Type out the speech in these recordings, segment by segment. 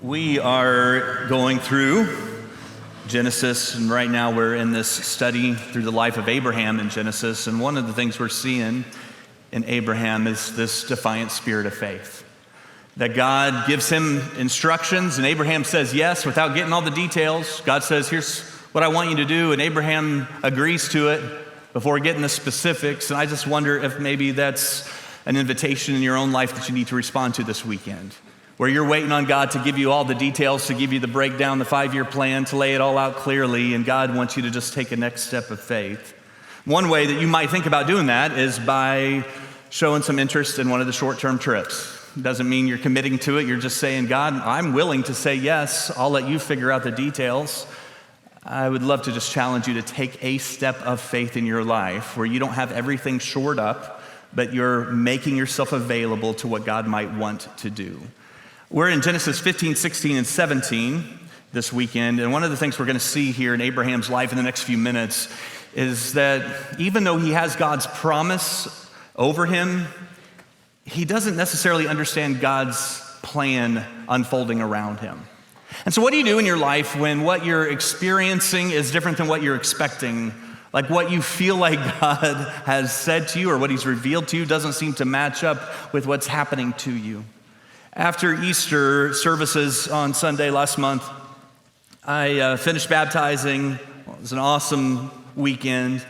We are going through Genesis, and right now we're in this study through the life of Abraham in Genesis, and one of the things we're seeing in Abraham is this defiant spirit of faith. That God gives him instructions, and Abraham says yes without getting all the details. God says, here's what I want you to do, and Abraham agrees to it before getting the specifics, and I just wonder if maybe that's an invitation in your own life that you need to respond to this weekend, where you're waiting on God to give you all the details, to give you the breakdown, the 5-year plan, to lay it all out clearly, and God wants you to just take a next step of faith. One way that you might think about doing that is by showing some interest in one of the short-term trips. It doesn't mean you're committing to it. You're just saying, God, I'm willing to say yes. I'll let you figure out the details. I would love to just challenge you to take a step of faith in your life where you don't have everything shored up, but you're making yourself available to what God might want to do. We're in Genesis 15, 16, and 17 this weekend, and one of the things we're going to see here in Abraham's life in the next few minutes is that even though he has God's promise over him, he doesn't necessarily understand God's plan unfolding around him. And so what do you do in your life when what you're experiencing is different than what you're expecting? Like what you feel like God has said to you or what he's revealed to you doesn't seem to match up with what's happening to you. After Easter services on Sunday last month, I finished baptizing. It was an awesome weekend.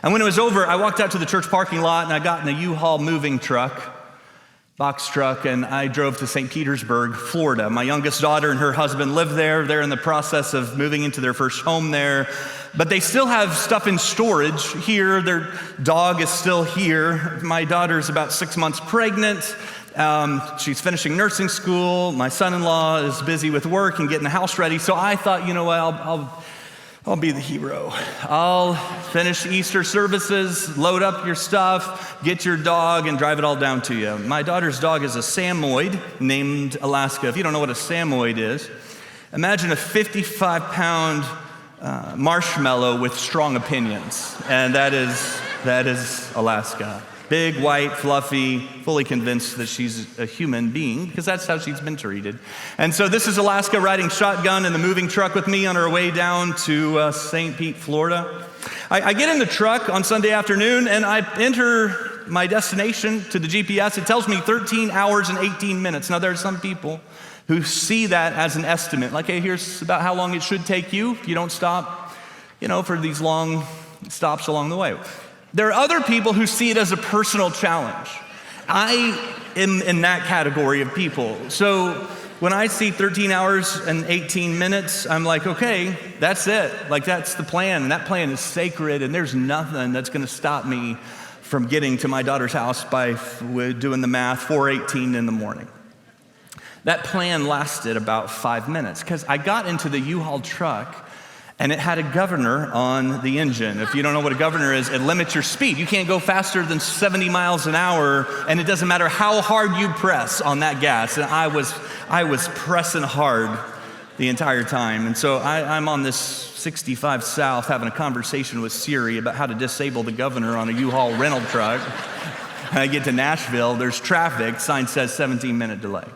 And when it was over, I walked out to the church parking lot and I got in a U-Haul moving truck, box truck, and I drove to St. Petersburg, Florida. My youngest daughter and her husband live there. They're in the process of moving into their first home there. But they still have stuff in storage here. Their dog is still here. My daughter's about 6 months pregnant. She's finishing nursing school. My son-in-law is busy with work and getting the house ready. So I thought, you know what, I'll be the hero. I'll finish Easter services, load up your stuff, get your dog, and drive it all down to you. My daughter's dog is a Samoyed named Alaska. If you don't know what a Samoyed is, imagine a 55-pound marshmallow with strong opinions, and that is Alaska. Big, white, fluffy, fully convinced that she's a human being because that's how she's been treated. And so this is Alaska riding shotgun in the moving truck with me on our way down to St. Pete, Florida. I get in the truck on Sunday afternoon and I enter my destination to the GPS. It tells me 13 hours and 18 minutes. Now there are some people who see that as an estimate. Like, hey, here's about how long it should take you if you don't stop, for these long stops along the way. There are other people who see it as a personal challenge. I am in that category of people. So when I see 13 hours and 18 minutes, I'm like, okay, that's it. Like, that's the plan, and that plan is sacred, and there's nothing that's going to stop me from getting to my daughter's house by doing the math, 4:18 in the morning. That plan lasted about 5 minutes because I got into the U-Haul truck and it had a governor on the engine. If you don't know what a governor is, it limits your speed. You can't go faster than 70 miles an hour, and it doesn't matter how hard you press on that gas. And I was pressing hard the entire time. And so I'm on this 65 South having a conversation with Siri about how to disable the governor on a U-Haul rental truck. And I get to Nashville, there's traffic, sign says 17-minute delay.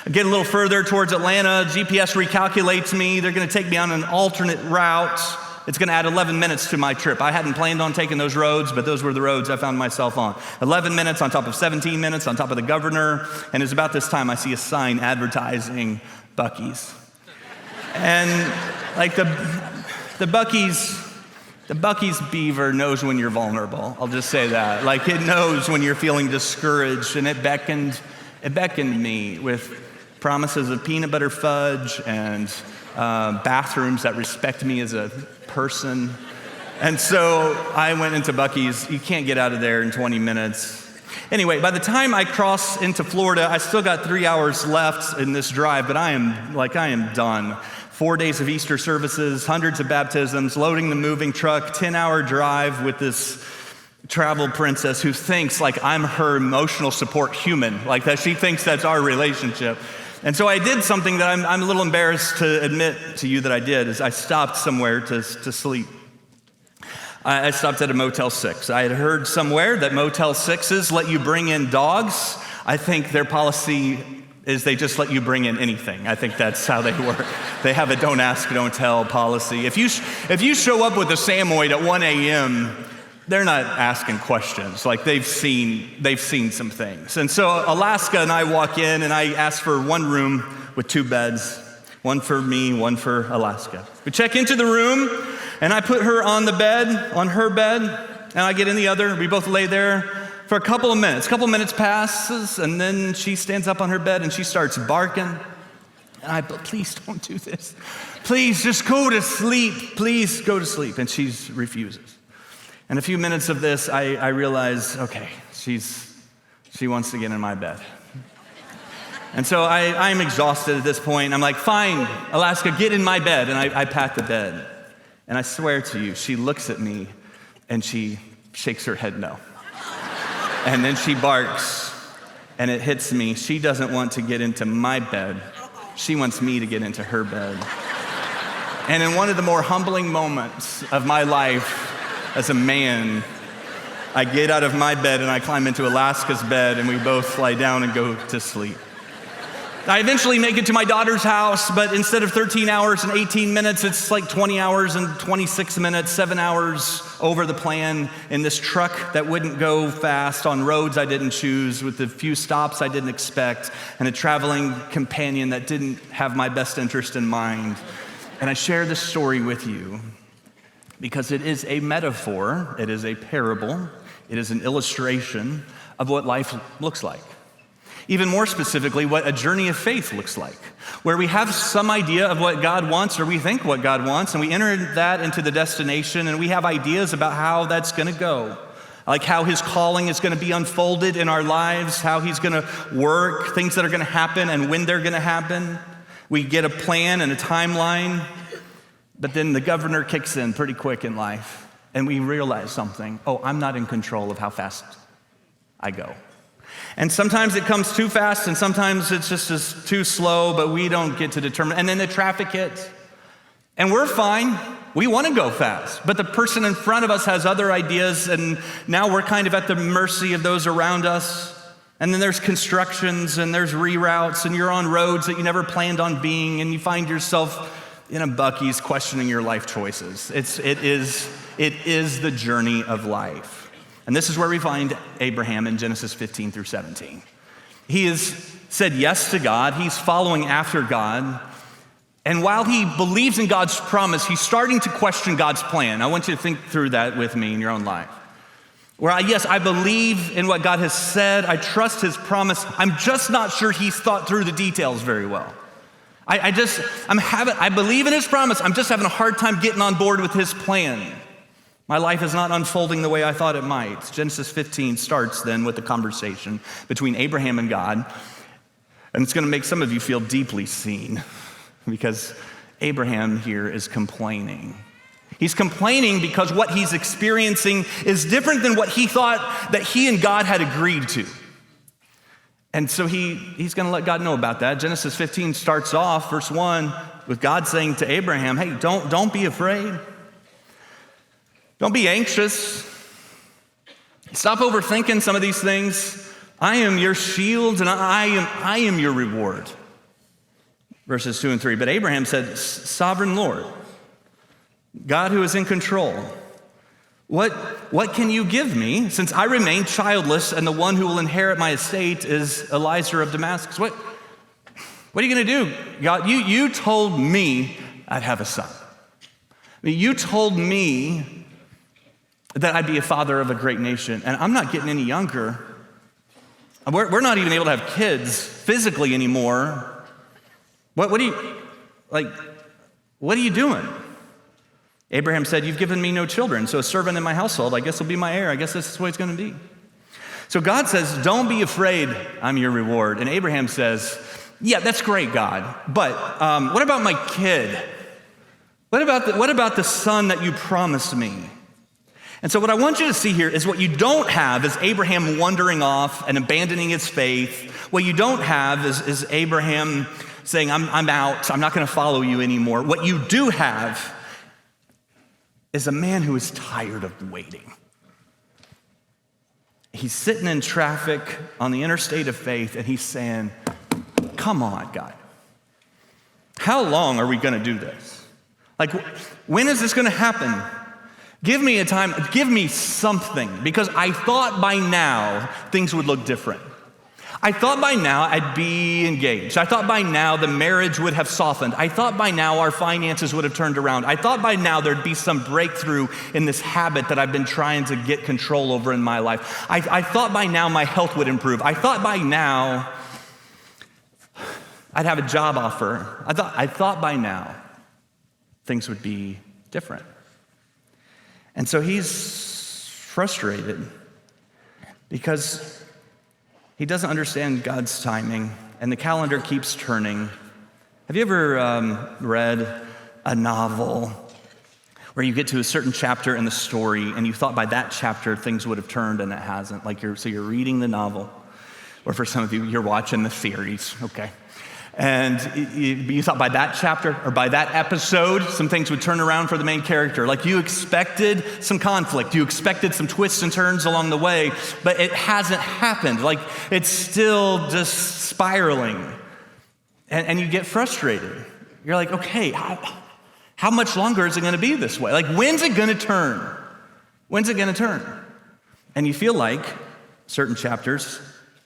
I get a little further towards Atlanta, GPS recalculates me. They're going to take me on an alternate route. It's going to add 11 minutes to my trip. I hadn't planned on taking those roads, but those were the roads I found myself on. 11 minutes on top of 17 minutes on top of the governor. And it's about this time I see a sign advertising Buc-ee's. And like the Buc-ee's beaver knows when you're vulnerable. I'll just say that. Like, it knows when you're feeling discouraged, and it beckoned me with promises of peanut butter fudge and bathrooms that respect me as a person. And so I went into Buc-ee's. You can't get out of there in 20 minutes. Anyway, by the time I cross into Florida, I still got 3 hours left in this drive, but I am done. 4 days of Easter services, hundreds of baptisms, loading the moving truck, 10-hour drive with this travel princess who thinks like I'm her emotional support human, like that she thinks that's our relationship. And so I did something that I'm a little embarrassed to admit to you that I did, is I stopped somewhere to sleep. I stopped at a Motel 6. I had heard somewhere that Motel 6s let you bring in dogs. I think their policy is they just let you bring in anything. I think that's how they work. They have a don't ask, don't tell policy. If you show up with a Samoyed at 1 a.m., they're not asking questions. Like they've seen some things. And so Alaska and I walk in and I ask for one room with 2 beds, one for me, one for Alaska. We check into the room and I put her on her bed, and I get in the other. We both lay there for a couple of minutes. A couple of minutes passes, and then she stands up on her bed and she starts barking. And please don't do this. Please just go to sleep. Please go to sleep. And she refuses. And a few minutes of this, I realize, okay, she wants to get in my bed. And so I'm exhausted at this point. I'm like, fine, Alaska, get in my bed. And I pat the bed. And I swear to you, she looks at me and she shakes her head no. And then she barks, and it hits me. She doesn't want to get into my bed. She wants me to get into her bed. And in one of the more humbling moments of my life as a man, I get out of my bed and I climb into Alaska's bed, and we both lie down and go to sleep. I eventually make it to my daughter's house, but instead of 13 hours and 18 minutes, it's like 20 hours and 26 minutes, 7 hours over the plan in this truck that wouldn't go fast on roads I didn't choose, with a few stops I didn't expect, and a traveling companion that didn't have my best interest in mind. And I share this story with you because it is a metaphor, it is a parable, it is an illustration of what life looks like. Even more specifically, what a journey of faith looks like, where we have some idea of what God wants, or we think what God wants, and we enter that into the destination, and we have ideas about how that's going to go, like how his calling is going to be unfolded in our lives, how he's going to work, things that are going to happen, and when they're going to happen. We get a plan and a timeline, but then the governor kicks in pretty quick in life, and we realize something. Oh, I'm not in control of how fast I go. And sometimes it comes too fast, and sometimes it's just too slow, but we don't get to determine. And then the traffic hits, and we're fine. We want to go fast, but the person in front of us has other ideas, and now we're kind of at the mercy of those around us. And then there's constructions, and there's reroutes, and you're on roads that you never planned on being, and you find yourself in a Buc-ee's questioning your life choices. It is the journey of life. And this is where we find Abraham in Genesis 15 through 17. He has said yes to God. He's following after God. And while he believes in God's promise, he's starting to question God's plan. I want you to think through that with me in your own life. Where I believe in what God has said. I trust his promise. I'm just not sure he's thought through the details very well. I believe in his promise. I'm just having a hard time getting on board with his plan. My life is not unfolding the way I thought it might. Genesis 15 starts then with a conversation between Abraham and God. And it's going to make some of you feel deeply seen, because Abraham here is complaining. He's complaining because what he's experiencing is different than what he thought that he and God had agreed to. And so he's going to let God know about that. Genesis 15 starts off, verse 1, with God saying to Abraham, hey, don't be afraid. Don't be anxious. Stop overthinking some of these things. I am your shield, and I am your reward. Verses 2 and 3. But Abraham said, Sovereign Lord, God who is in control, what can you give me, since I remain childless, and the one who will inherit my estate is Eliezer of Damascus? What are you going to do, God? You told me I'd have a son. You told me that I'd be a father of a great nation, and I'm not getting any younger. We're not even able to have kids physically anymore. What are you doing? Abraham said, you've given me no children, so a servant in my household, I guess, will be my heir. I guess this is the way it's going to be. So God says, don't be afraid, I'm your reward. And Abraham says, yeah, that's great, God, but what about my kid? What about the son that you promised me? And so what I want you to see here is what you don't have is Abraham wandering off and abandoning his faith. What you don't have is Abraham saying, I'm out, I'm not going to follow you anymore. What you do have is a man who is tired of waiting. He's sitting in traffic on the interstate of faith, and he's saying, come on, God. How long are we going to do this? Like, when is this going to happen? Give me a time, give me something, because I thought by now things would look different. I thought by now I'd be engaged. I thought by now the marriage would have softened. I thought by now our finances would have turned around. I thought by now there'd be some breakthrough in this habit that I've been trying to get control over in my life. I thought by now my health would improve. I thought by now I'd have a job offer. I thought by now things would be different. And so he's frustrated because he doesn't understand God's timing, and the calendar keeps turning. Have you ever read a novel where you get to a certain chapter in the story and you thought by that chapter things would have turned and it hasn't? So you're reading the novel, or for some of you, you're watching the series, okay? And you thought by that chapter or by that episode, some things would turn around for the main character. Like you expected some conflict, you expected some twists and turns along the way, but it hasn't happened. Like it's still just spiraling. And you get frustrated. You're like, okay, how much longer is it going to be this way? Like when's it going to turn? When's it going to turn? And you feel like certain chapters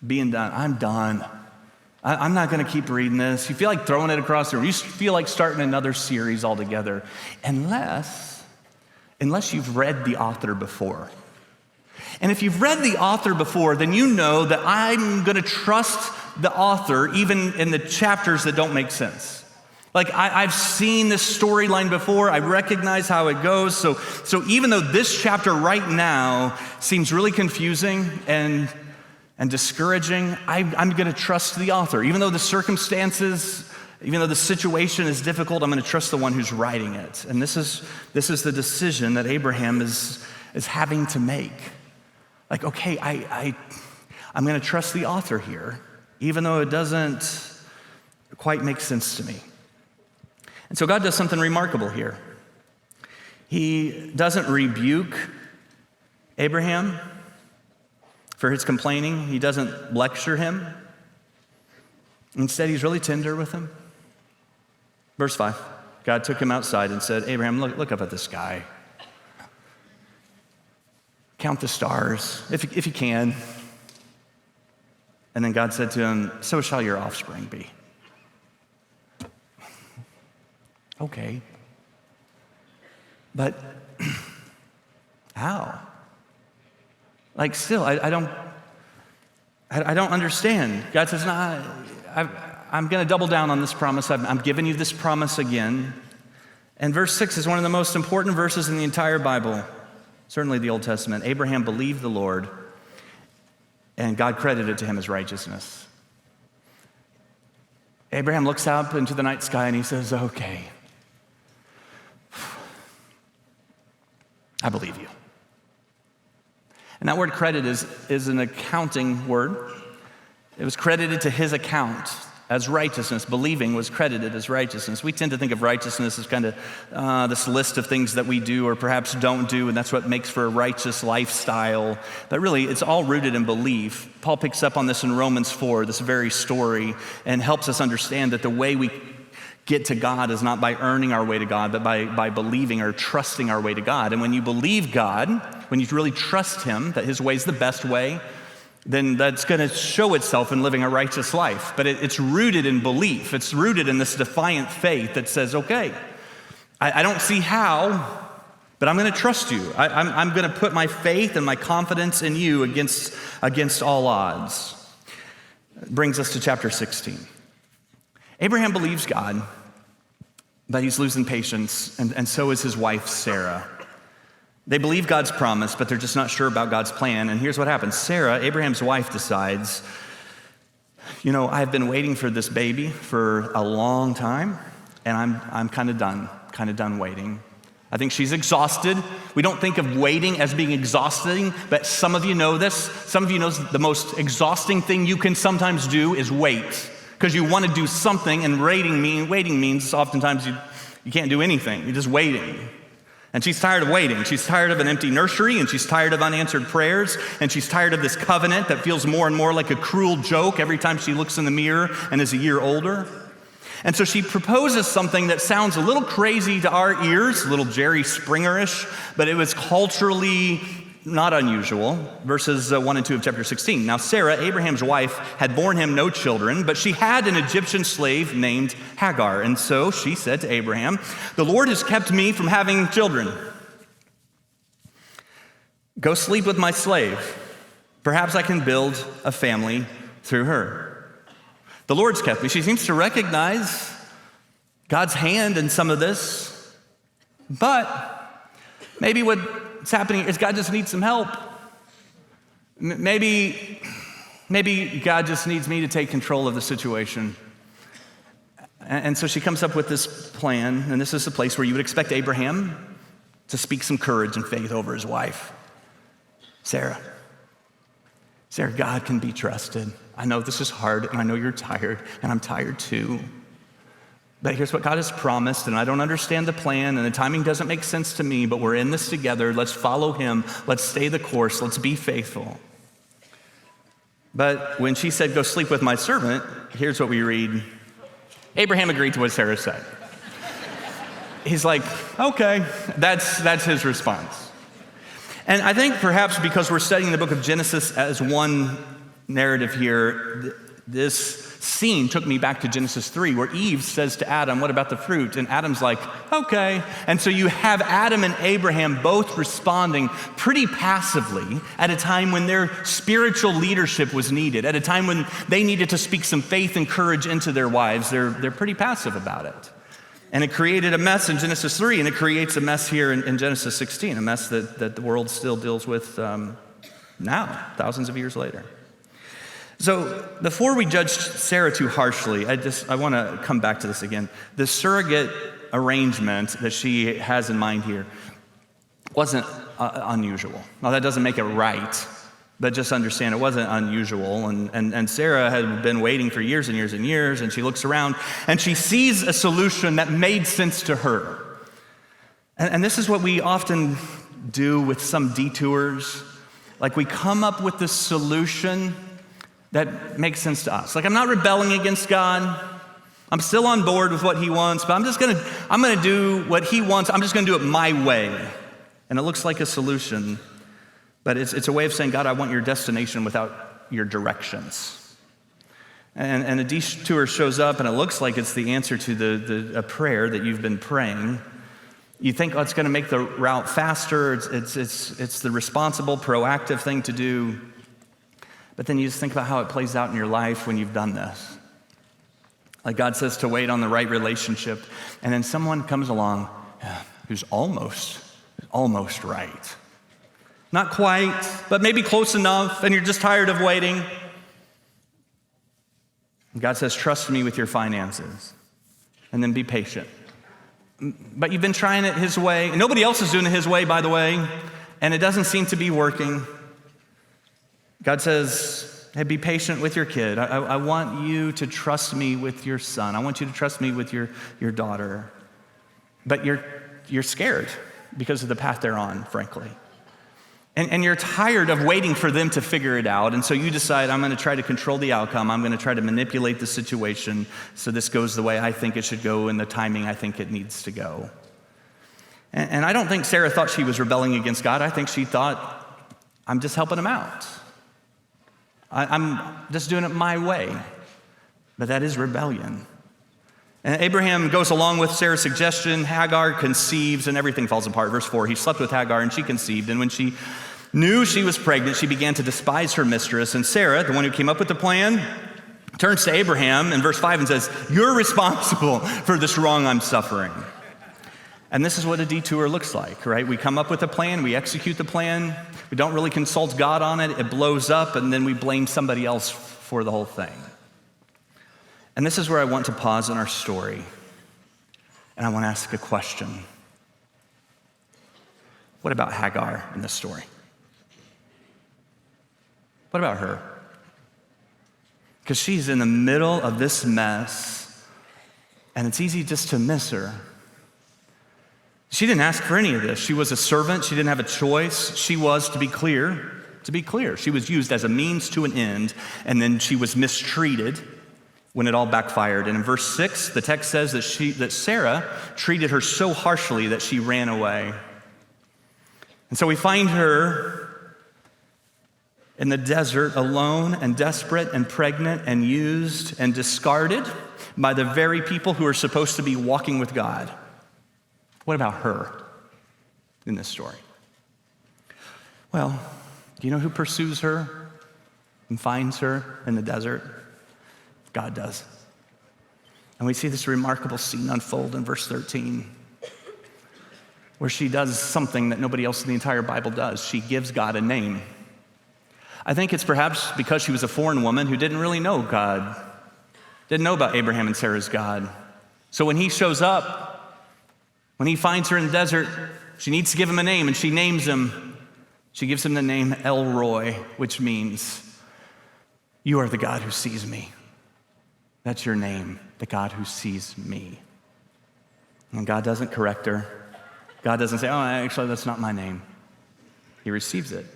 being done. I'm done. I'm not going to keep reading this. You feel like throwing it across the room. You feel like starting another series altogether, unless you've read the author before. And if you've read the author before, then you know that I'm going to trust the author even in the chapters that don't make sense. Like I've seen this storyline before. I recognize how it goes. So even though this chapter right now seems really confusing and discouraging, I'm going to trust the author. Even though the circumstances, even though the situation is difficult, I'm going to trust the one who's writing it. And this is the decision that Abraham is having to make. Like, okay, I'm going to trust the author here, even though it doesn't quite make sense to me. And so God does something remarkable here. He doesn't rebuke Abraham for his complaining. He doesn't lecture him. Instead, he's really tender with him. Verse 5, God took him outside and said, Abraham, look up at the sky. Count the stars, if you can. And then God said to him, so shall your offspring be. Okay. But how? Like still, I don't understand. God says, no, I'm going to double down on this promise. I'm giving you this promise again. And verse 6 is one of the most important verses in the entire Bible, certainly the Old Testament. Abraham believed the Lord, and God credited to him as righteousness. Abraham looks up into the night sky and he says, okay, I believe you. And that word credit is an accounting word. It was credited to his account as righteousness. Believing was credited as righteousness. We tend to think of righteousness as kind of this list of things that we do or perhaps don't do, and that's what makes for a righteous lifestyle. But really, it's all rooted in belief. Paul picks up on this in Romans 4, this very story, and helps us understand that the way we get to God is not by earning our way to God, but by believing or trusting our way to God. And when you believe God, when you really trust him, that his way is the best way, then that's going to show itself in living a righteous life. But it's rooted in belief. It's rooted in this defiant faith that says, okay, I don't see how, but I'm going to trust you. I'm going to put my faith and my confidence in you against all odds. It brings us to chapter 16. Abraham believes God, but he's losing patience, and so is his wife, Sarah. They believe God's promise, but they're just not sure about God's plan. And here's what happens. Sarah, Abraham's wife, decides, I've been waiting for this baby for a long time, and I'm kind of done waiting. I think she's exhausted. We don't think of waiting as being exhausting, but some of you know this. Some of you know the most exhausting thing you can sometimes do is wait. Because you want to do something, and waiting means oftentimes you can't do anything. You're just waiting. And she's tired of waiting. She's tired of an empty nursery, and she's tired of unanswered prayers, and she's tired of this covenant that feels more and more like a cruel joke every time she looks in the mirror and is a year older. And so she proposes something that sounds a little crazy to our ears, a little Jerry Springer-ish, but it was culturally not unusual. Verses 1 and 2 of chapter 16. Now Sarah, Abraham's wife, had borne him no children, but she had an Egyptian slave named Hagar. And so she said to Abraham, "The Lord has kept me from having children. Go sleep with my slave. Perhaps I can build a family through her." The Lord's kept me. She seems to recognize God's hand in some of this, but maybe what's happening is God just needs some help. Maybe God just needs me to take control of the situation. And so she comes up with this plan, and this is the place where you would expect Abraham to speak some courage and faith over his wife. Sarah, God can be trusted. I know this is hard, and I know you're tired, and I'm tired too. But here's what God has promised, and I don't understand the plan, and the timing doesn't make sense to me, but we're in this together. Let's follow him. Let's stay the course. Let's be faithful. But when she said, "Go sleep with my servant," here's what we read. Abraham agreed to what Sarah said. He's like, okay, that's his response. And I think perhaps because we're studying the book of Genesis as one narrative here, this scene took me back to Genesis 3, where Eve says to Adam, "What about the fruit?" And Adam's like, okay. And so you have Adam and Abraham both responding pretty passively at a time when their spiritual leadership was needed, at a time when they needed to speak some faith and courage into their wives. They're pretty passive about it. And it created a mess in Genesis 3, and it creates a mess here in Genesis 16, a mess that the world still deals with now, thousands of years later. So before we judge Sarah too harshly, I want to come back to this again. The surrogate arrangement that she has in mind here wasn't unusual. Now that doesn't make it right, but just understand it wasn't unusual. And Sarah had been waiting for years and years and years, and she looks around and she sees a solution that made sense to her. And this is what we often do with some detours. Like we come up with this solution that makes sense to us. Like I'm not rebelling against God. I'm still on board with what he wants, but I'm gonna do what he wants. I'm just gonna do it my way. And it looks like a solution, but it's a way of saying, God, I want your destination without your directions. And a detour shows up, and it looks like it's the answer to a prayer that you've been praying. You think, oh, it's gonna make the route faster. It's the responsible, proactive thing to do. But then you just think about how it plays out in your life when you've done this. Like God says to wait on the right relationship, and then someone comes along who's almost right. Not quite, but maybe close enough, and you're just tired of waiting. And God says, trust me with your finances, and then be patient. But you've been trying it his way, and nobody else is doing it his way, by the way, and it doesn't seem to be working. God says, hey, be patient with your kid. I want you to trust me with your son. I want you to trust me with your daughter. But you're scared because of the path they're on, frankly. And you're tired of waiting for them to figure it out. And so you decide, I'm going to try to control the outcome. I'm going to try to manipulate the situation so this goes the way I think it should go and the timing I think it needs to go. And I don't think Sarah thought she was rebelling against God. I think she thought, I'm just helping him out. I'm just doing it my way. But that is rebellion. And Abraham goes along with Sarah's suggestion. Hagar conceives and everything falls apart. Verse 4, he slept with Hagar and she conceived. And when she knew she was pregnant, she began to despise her mistress. And Sarah, the one who came up with the plan, turns to Abraham in verse 5 and says, you're responsible for this wrong I'm suffering. And this is what a detour looks like, right? We come up with a plan, we execute the plan, we don't really consult God on it, it blows up, and then we blame somebody else for the whole thing. And this is where I want to pause in our story, and I want to ask a question. What about Hagar in this story? What about her? Because she's in the middle of this mess, and it's easy just to miss her. She didn't ask for any of this. She was a servant. She didn't have a choice. She was, to be clear, she was used as a means to an end, and then she was mistreated when it all backfired. And in verse 6, the text says that Sarah treated her so harshly that she ran away. And so we find her in the desert, alone and desperate and pregnant and used and discarded by the very people who are supposed to be walking with God. What about her in this story? Well, do you know who pursues her and finds her in the desert? God does. And we see this remarkable scene unfold in verse 13, where she does something that nobody else in the entire Bible does. She gives God a name. I think it's perhaps because she was a foreign woman who didn't really know God, didn't know about Abraham and Sarah's God. So when he shows up, when he finds her in the desert, she needs to give him a name, and she names him. She gives him the name El Roi, which means, you are the God who sees me. That's your name, the God who sees me. And God doesn't correct her. God doesn't say, oh, actually, that's not my name. He receives it.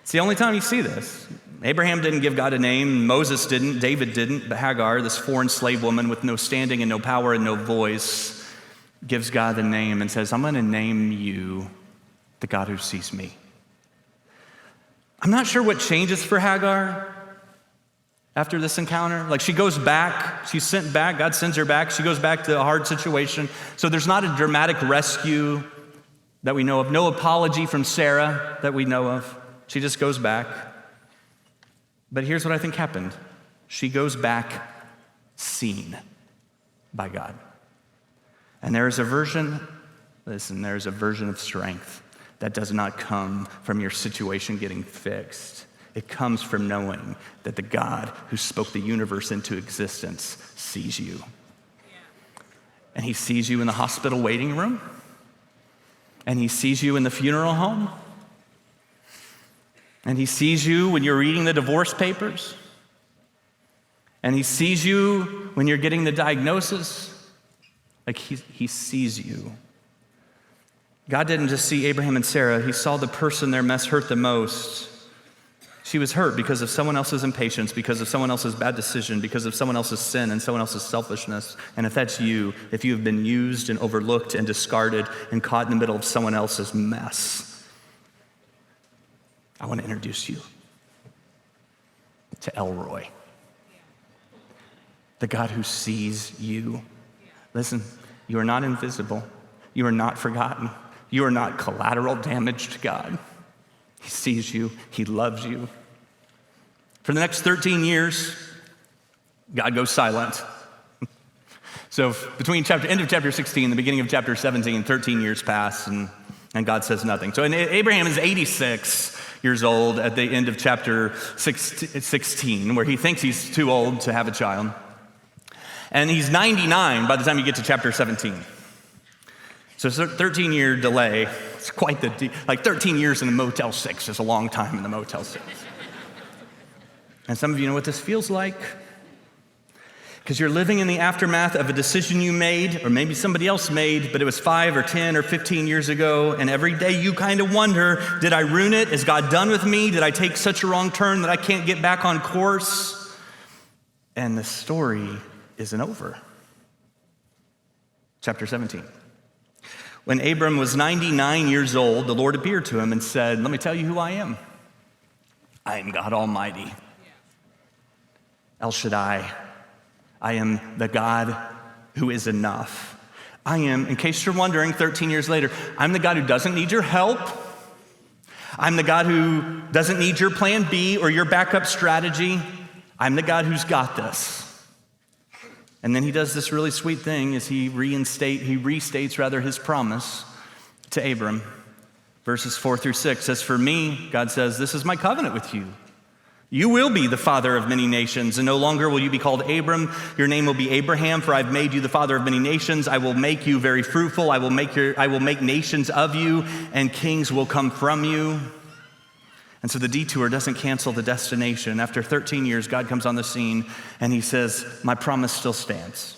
It's the only time you see this. Abraham didn't give God a name. Moses didn't. David didn't. But Hagar, this foreign slave woman with no standing and no power and no voice, gives God the name and says, I'm going to name you the God who sees me. I'm not sure what changes for Hagar after this encounter. Like, she goes back. She's sent back. God sends her back. She goes back to a hard situation. So there's not a dramatic rescue that we know of. No apology from Sarah that we know of. She just goes back. But here's what I think happened. She goes back seen by God. And there's a version of strength that does not come from your situation getting fixed. It comes from knowing that the God who spoke the universe into existence sees you. Yeah. And he sees you in the hospital waiting room. And he sees you in the funeral home. And he sees you when you're reading the divorce papers. And he sees you when you're getting the diagnosis. Like, he sees you. God didn't just see Abraham and Sarah. He saw the person their mess hurt the most. She was hurt because of someone else's impatience, because of someone else's bad decision, because of someone else's sin and someone else's selfishness. And if that's you, if you have been used and overlooked and discarded and caught in the middle of someone else's mess, I want to introduce you to El Roi, the God who sees you. Listen, you are not invisible. You are not forgotten. You are not collateral damage to God. He sees you. He loves you. For the next 13 years, God goes silent. So between end of chapter 16 and the beginning of chapter 17, 13 years pass, and God says nothing. So Abraham is 86 years old at the end of chapter 16, where he thinks he's too old to have a child. And he's 99 by the time you get to chapter 17. So it's a 13-year delay. It's quite like 13 years in the Motel 6 is a long time in the Motel 6. And some of you know what this feels like. Because you're living in the aftermath of a decision you made, or maybe somebody else made, but it was 5 or 10 or 15 years ago, and every day you kind of wonder, did I ruin it? Is God done with me? Did I take such a wrong turn that I can't get back on course? And the story isn't over. Chapter 17. When Abram was 99 years old, the Lord appeared to him and said, let me tell you who I am. I am God Almighty. El Shaddai. I am the God who is enough. I am, in case you're wondering, 13 years later, I'm the God who doesn't need your help. I'm the God who doesn't need your plan B or your backup strategy. I'm the God who's got this. And then he does this really sweet thing as he restates his promise to Abram. Verses 4-6 says, for me, God says, this is my covenant with you. You will be the father of many nations, and no longer will you be called Abram. Your name will be Abraham, for I've made you the father of many nations. I will make you very fruitful. I will make nations of you, and kings will come from you. And so the detour doesn't cancel the destination. After 13 years, God comes on the scene, and he says, my promise still stands.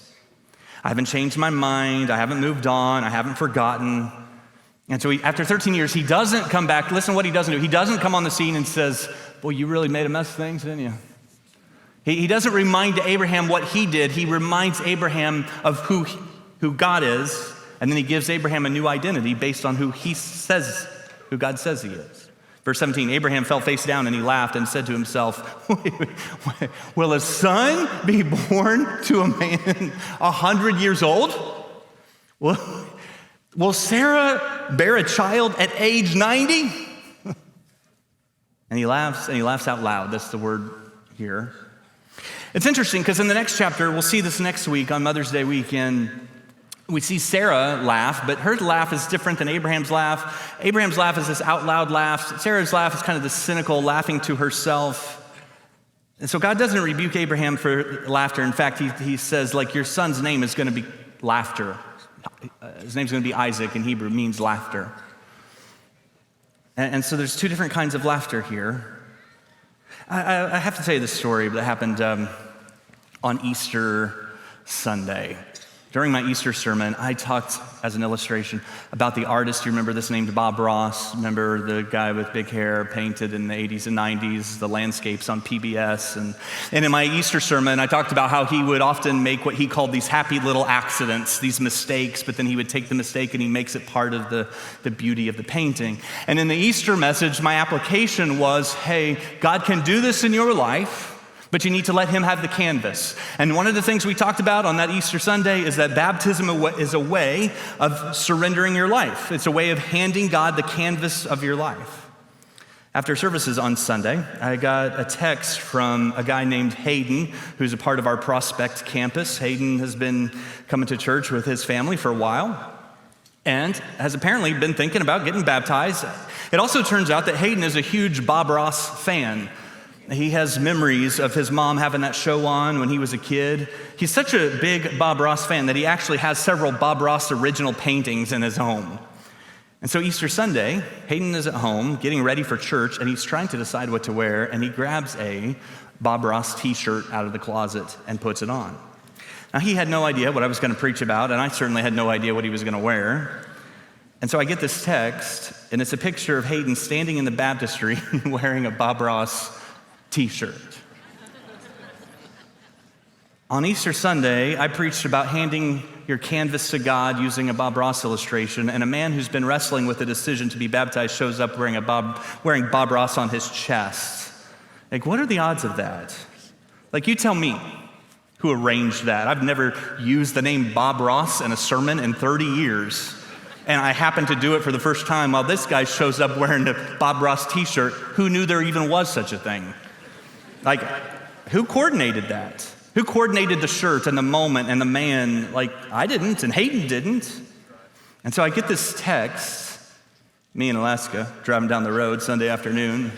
I haven't changed my mind. I haven't moved on. I haven't forgotten. And so after 13 years, he doesn't come back. Listen to what he doesn't do. He doesn't come on the scene and says, boy, you really made a mess of things, didn't you? He doesn't remind Abraham what he did. He reminds Abraham of who God is, and then he gives Abraham a new identity based on who God says he is. Verse 17, Abraham fell face down and he laughed and said to himself, will a son be born to a man 100 years old? Will Sarah bear a child at age 90? And he laughs out loud. That's the word here. It's interesting because in the next chapter, we'll see this next week on Mother's Day weekend, we see Sarah laugh, but her laugh is different than Abraham's laugh. Abraham's laugh is this out loud laugh. Sarah's laugh is kind of this cynical laughing to herself. And so God doesn't rebuke Abraham for laughter. In fact, he says, like, your son's name is going to be laughter. His name's going to be Isaac in Hebrew, means laughter. And so there's two different kinds of laughter here. I have to tell you this story that happened on Easter Sunday. During my Easter sermon, I talked as an illustration about the artist. You remember this named Bob Ross? Remember the guy with big hair painted in the 80s and 90s, the landscapes on PBS? And in my Easter sermon, I talked about how he would often make what he called these happy little accidents, these mistakes, but then he would take the mistake and he makes it part of the beauty of the painting. And in the Easter message, my application was, hey, God can do this in your life, but you need to let him have the canvas. And one of the things we talked about on that Easter Sunday is that baptism is a way of surrendering your life. It's a way of handing God the canvas of your life. After services on Sunday, I got a text from a guy named Hayden, who's a part of our Prospect campus. Hayden has been coming to church with his family for a while and has apparently been thinking about getting baptized. It also turns out that Hayden is a huge Bob Ross fan. He has memories of his mom having that show on when he was a kid. He's such a big Bob Ross fan that he actually has several Bob Ross original paintings in his home. And so Easter Sunday, Hayden is at home getting ready for church, and he's trying to decide what to wear, and he grabs a Bob Ross t-shirt out of the closet and puts it on. Now, he had no idea what I was going to preach about, and I certainly had no idea what he was going to wear. And so I get this text, and it's a picture of Hayden standing in the baptistry wearing a Bob Ross t-shirt. On Easter Sunday, I preached about handing your canvas to God using a Bob Ross illustration, and a man who's been wrestling with the decision to be baptized shows up wearing Bob Ross on his chest. Like, what are the odds of that? Like, you tell me who arranged that. I've never used the name Bob Ross in a sermon in 30 years. And I happened to do it for the first time while this guy shows up wearing a Bob Ross t-shirt. Who knew there even was such a thing? Like, who coordinated that? Who coordinated the shirt and the moment and the man? Like, I didn't, and Hayden didn't. And so I get this text, me in Alaska, driving down the road Sunday afternoon.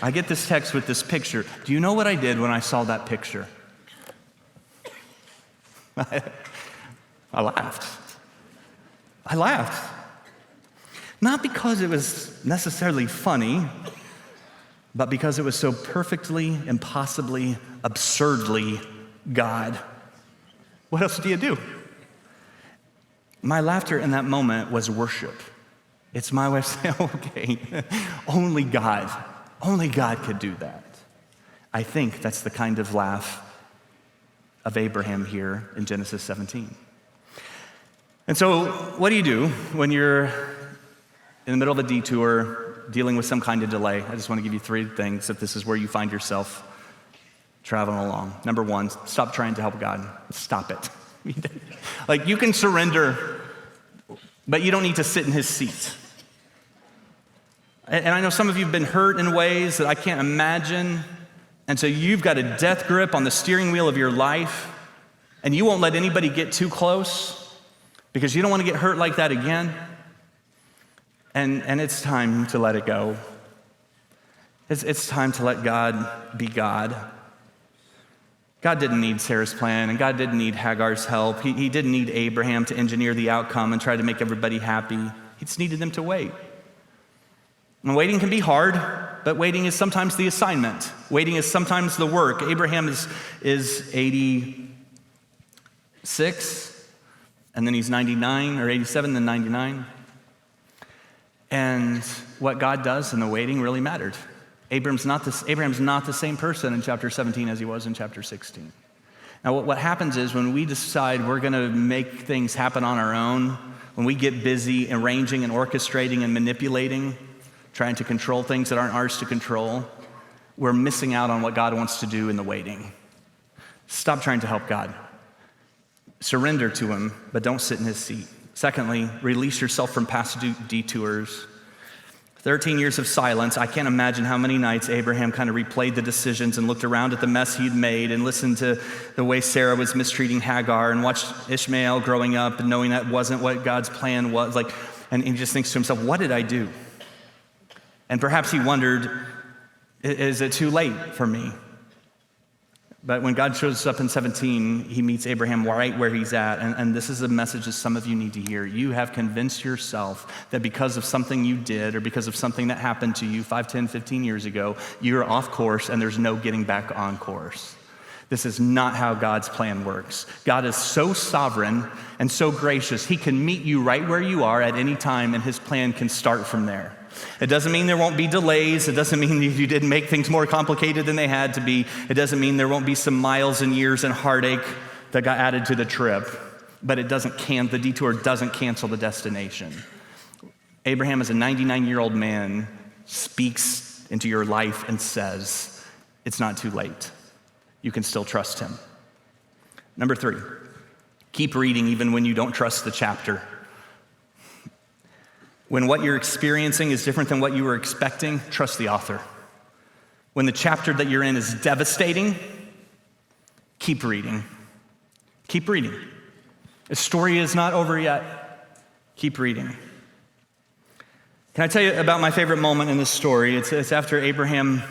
I get this text with this picture. Do you know what I did when I saw that picture? I laughed. I laughed. Not because it was necessarily funny, but because it was so perfectly, impossibly, absurdly God. What else do you do? My laughter in that moment was worship. It's my way of saying, okay, only God could do that. I think that's the kind of laugh of Abraham here in Genesis 17. And so what do you do when you're in the middle of a detour, dealing with some kind of delay? I just want to give you three things if this is where you find yourself traveling along. Number one, stop trying to help God. Stop it. Like, you can surrender, but you don't need to sit in his seat. And I know some of you have been hurt in ways that I can't imagine. And so you've got a death grip on the steering wheel of your life, and you won't let anybody get too close because you don't want to get hurt like that again. And it's time to let it go. It's time to let God be God. God didn't need Sarah's plan, and God didn't need Hagar's help. He didn't need Abraham to engineer the outcome and try to make everybody happy. He just needed them to wait. And waiting can be hard, but waiting is sometimes the assignment. Waiting is sometimes the work. Abraham is 87 6, and then he's 99 or 87, then 99. And what God does in the waiting really mattered. Abraham's not the same person in chapter 17 as he was in chapter 16. Now, what happens is when we decide we're going to make things happen on our own, when we get busy arranging and orchestrating and manipulating, trying to control things that aren't ours to control, we're missing out on what God wants to do in the waiting. Stop trying to help God. Surrender to him, but don't sit in his seat. Secondly, release yourself from past detours. 13 years of silence. I can't imagine how many nights Abraham kind of replayed the decisions and looked around at the mess he'd made and listened to the way Sarah was mistreating Hagar and watched Ishmael growing up and knowing that wasn't what God's plan was. And he just thinks to himself, what did I do? And perhaps he wondered, is it too late for me? But when God shows up in 17, he meets Abraham right where he's at. And this is a message that some of you need to hear. You have convinced yourself that because of something you did or because of something that happened to you 5, 10, 15 years ago, you're off course and there's no getting back on course. This is not how God's plan works. God is so sovereign and so gracious. He can meet you right where you are at any time, and his plan can start from there. It doesn't mean there won't be delays. It doesn't mean you didn't make things more complicated than they had to be. It doesn't mean there won't be some miles and years and heartache that got added to the trip. But the detour doesn't cancel the destination. Abraham, as a 99-year-old man, speaks into your life and says, it's not too late. You can still trust him. Number 3, keep reading even when you don't trust the chapter. When what you're experiencing is different than what you were expecting, trust the author. When the chapter that you're in is devastating, keep reading. Keep reading. The story is not over yet. Keep reading. Can I tell you about my favorite moment in this story? It's after Abraham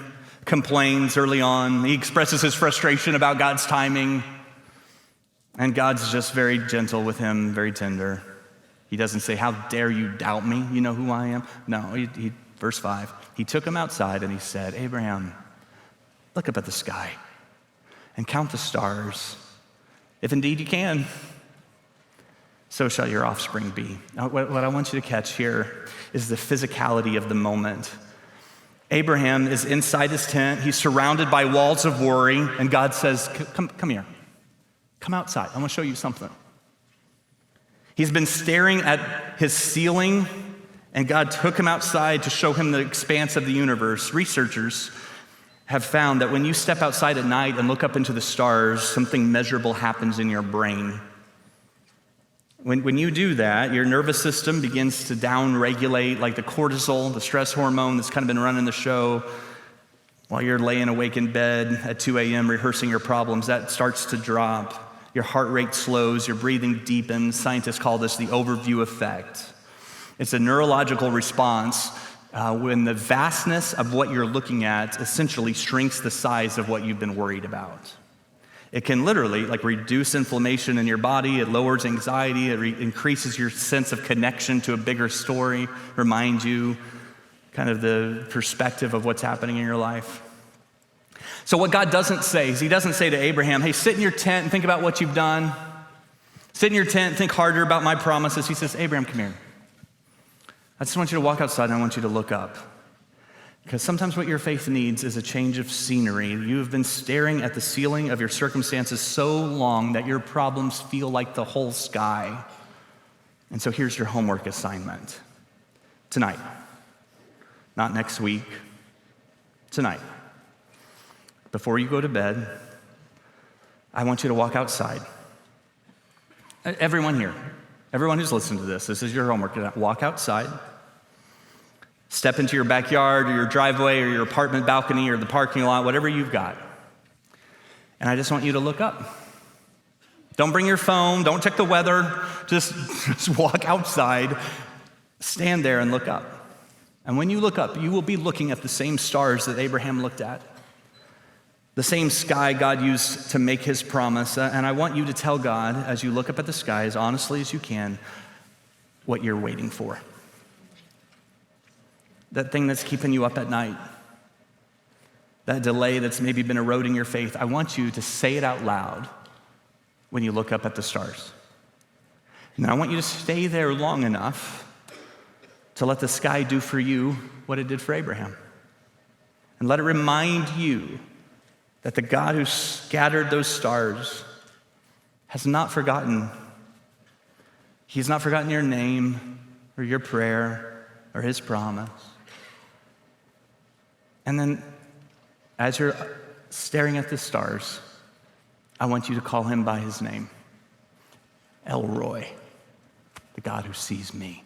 complains early on. He expresses his frustration about God's timing, and God's just very gentle with him, very tender. He doesn't say, how dare you doubt me? You know who I am? No, verse 5, he took him outside and he said, Abraham, look up at the sky and count the stars. If indeed you can, so shall your offspring be. Now, what I want you to catch here is the physicality of the moment. Abraham is inside his tent. He's surrounded by walls of worry, and God says, come here. Come outside. I want to show you something. He's been staring at his ceiling, and God took him outside to show him the expanse of the universe. Researchers have found that when you step outside at night and look up into the stars, something measurable happens in your brain. When you do that, your nervous system begins to down-regulate, like the cortisol, the stress hormone that's kind of been running the show, while you're laying awake in bed at 2 a.m. rehearsing your problems. That starts to drop. Your heart rate slows, your breathing deepens. Scientists call this the overview effect. It's a neurological response when the vastness of what you're looking at essentially shrinks the size of what you've been worried about. It can literally reduce inflammation in your body. It lowers anxiety. It increases your sense of connection to a bigger story, remind you kind of the perspective of what's happening in your life. So what God doesn't say is he doesn't say to Abraham, hey, sit in your tent and think about what you've done. Sit in your tent and think harder about my promises. He says, Abraham, come here. I just want you to walk outside and I want you to look up. Because sometimes what your faith needs is a change of scenery. You have been staring at the ceiling of your circumstances so long that your problems feel like the whole sky. And so here's your homework assignment. Tonight, not next week, tonight. Before you go to bed, I want you to walk outside. Everyone here, everyone who's listened to this is your homework. Walk outside. Step into your backyard or your driveway or your apartment balcony or the parking lot, whatever you've got. And I just want you to look up. Don't bring your phone. Don't check the weather. Just walk outside. Stand there and look up. And when you look up, you will be looking at the same stars that Abraham looked at. The same sky God used to make his promise. And I want you to tell God, as you look up at the sky, as honestly as you can, what you're waiting for. That thing that's keeping you up at night. That delay that's maybe been eroding your faith. I want you to say it out loud. when you look up at the stars. Now I want you to stay there long enough to let the sky do for you what it did for Abraham. And let it remind you that the God who scattered those stars has not forgotten. He's not forgotten your name or your prayer or his promise. And then as you're staring at the stars, I want you to call him by his name. El Roy, the God who sees me.